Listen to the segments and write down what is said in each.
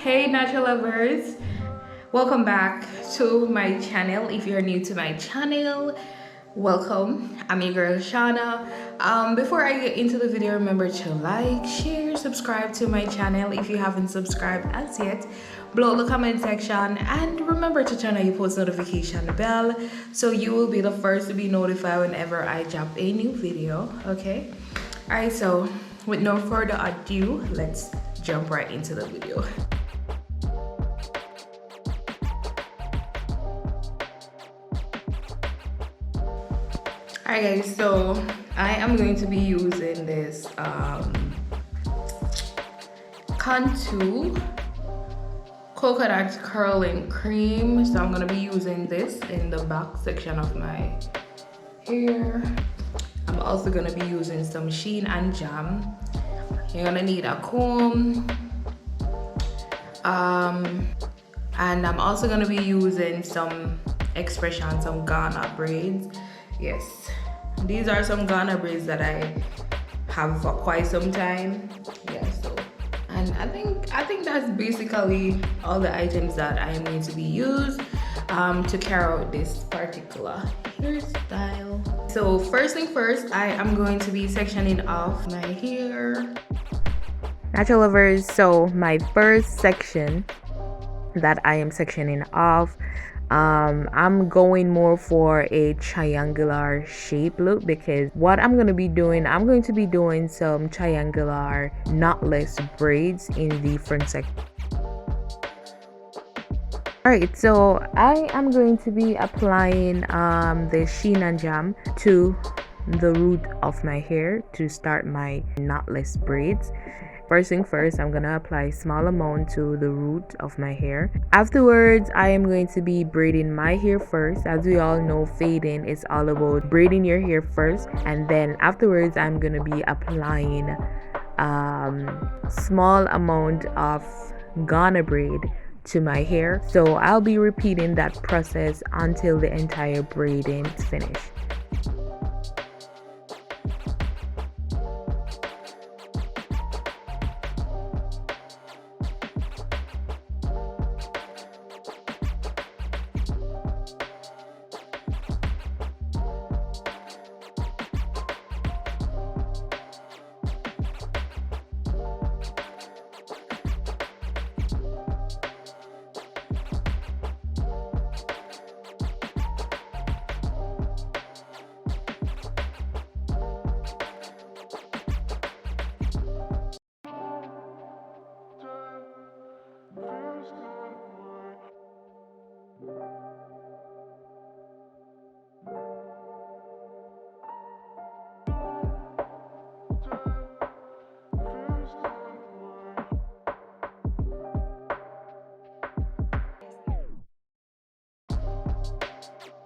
Hey natural lovers, welcome back to my channel. If you're new to my channel, welcome. I'm your girl Shana. Before I get into the video, remember to like, share, subscribe to my channel if you haven't subscribed as yet. Below the comment section, and remember to turn on your post notification bell so you will be the first to be notified whenever I drop a new video. Okay, all right, so with no further ado, let's jump right into the video. Alright guys, so I am going to be using this Cantu coconut curling cream. So I'm going to be using this in the back section of my hair. I'm also going to be using some sheen and jam. You're going to need a comb. And I'm also going to be using some expression, some Ghana braids. Yes, these are some Ghana braids that I have for quite some time. Yeah, so and I think that's basically all the items that I am going to be used to carry out this particular hairstyle. So first thing first, I am going to be sectioning off my hair. Natural lovers, so my first section that I am sectioning off, I'm going more for a triangular shape look, because what I'm going to be doing some triangular knotless braids in the front section. Alright, so I am going to be applying the sheen and jam to the root of my hair to start my knotless braids. First thing first, I'm gonna apply small amount to the root of my hair. Afterwards, I am going to be braiding my hair first. As we all know, fading is all about braiding your hair first, and then afterwards I'm gonna be applying small amount of Ghana braid to my hair. So I'll be repeating that process until the entire braiding is finished.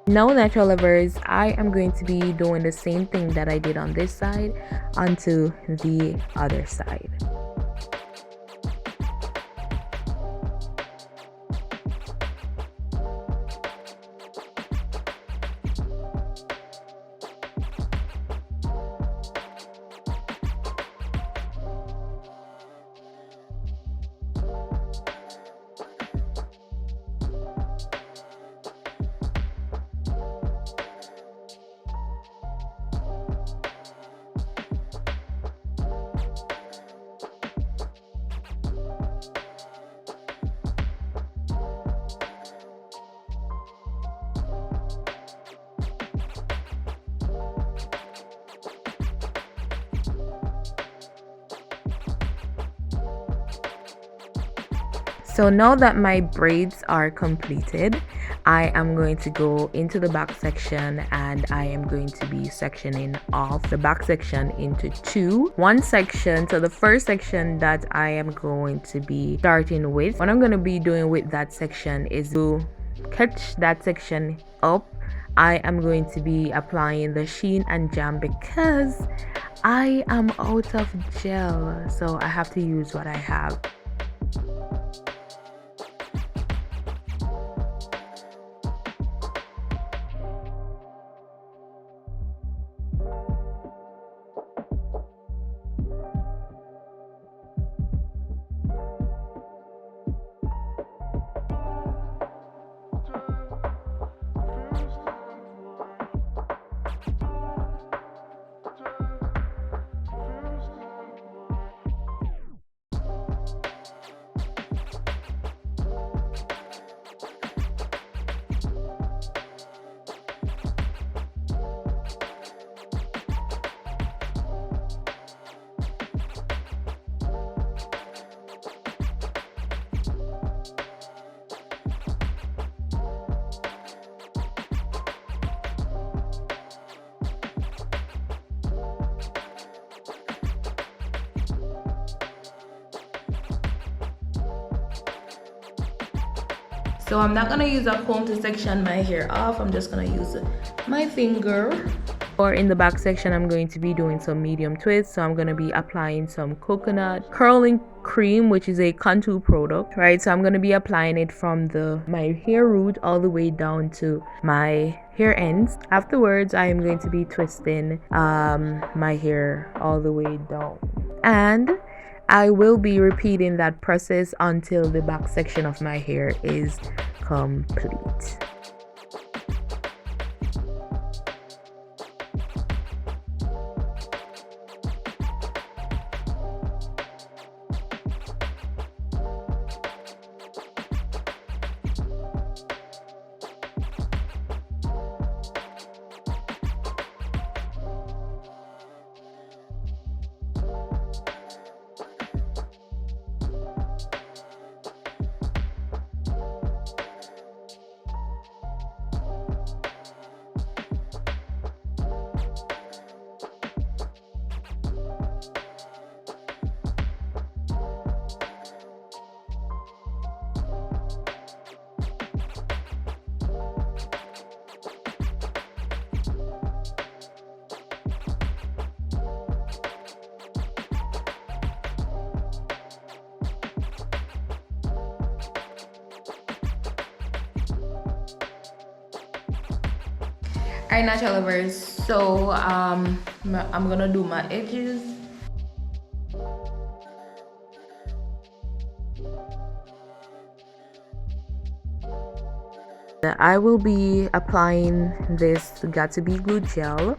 Now natural lovers, I am going to be doing the same thing that I did on this side onto the other side. So now that my braids are completed, I am going to go into the back section, and I am going to be sectioning off the back section into one section. So the first section that I am going to be starting with, what I'm going to be doing with that section is to catch that section up. I am going to be applying the sheen and jam because I am out of gel, so I have to use what I have. So I'm not gonna use a comb to section my hair off. I'm just gonna use my finger. Or in the back section, I'm going to be doing some medium twists. So I'm going to be applying some coconut curling cream, which is a contour product, right? So I'm going to be applying it from my hair root all the way down to my hair ends. Afterwards, I am going to be twisting my hair all the way down. And I will be repeating that process until the back section of my hair is complete. Alright, natural lovers, so I'm gonna do my edges. I will be applying this Got To Be Glue gel.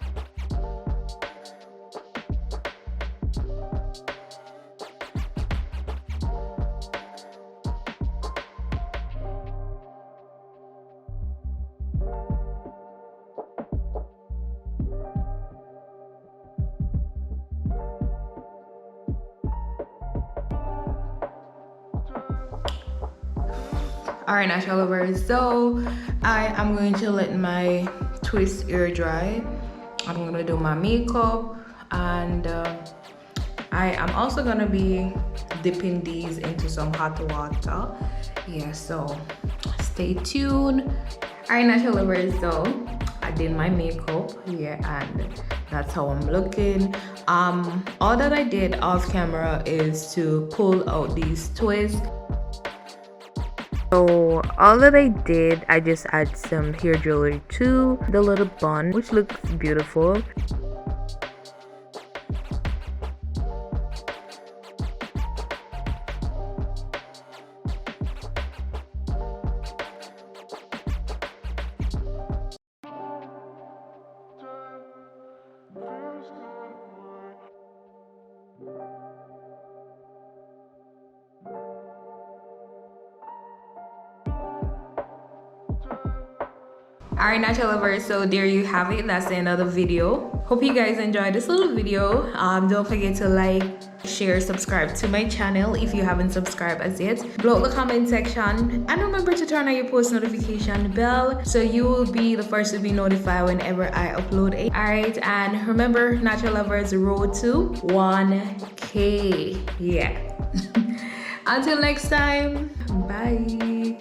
Alright, natural lovers, so I am going to let my twist air dry. I'm gonna do my makeup, and I am also gonna be dipping these into some hot water. Yeah, so stay tuned. Alright, natural lovers, so I did my makeup, yeah, and that's how I'm looking. All that I did off camera is to pull out these twists. So all that I did, I just add some hair jewelry to the little bun, which looks beautiful. Alright, natural lovers, so there you have it. That's the end of the video. Hope you guys enjoyed this little video. Don't forget to like, share, subscribe to my channel if you haven't subscribed as yet. Below the comment section, and remember to turn on your post notification bell so you will be the first to be notified whenever I upload it. Alright, and remember, natural lovers, road to 1K. Yeah. Until next time, bye.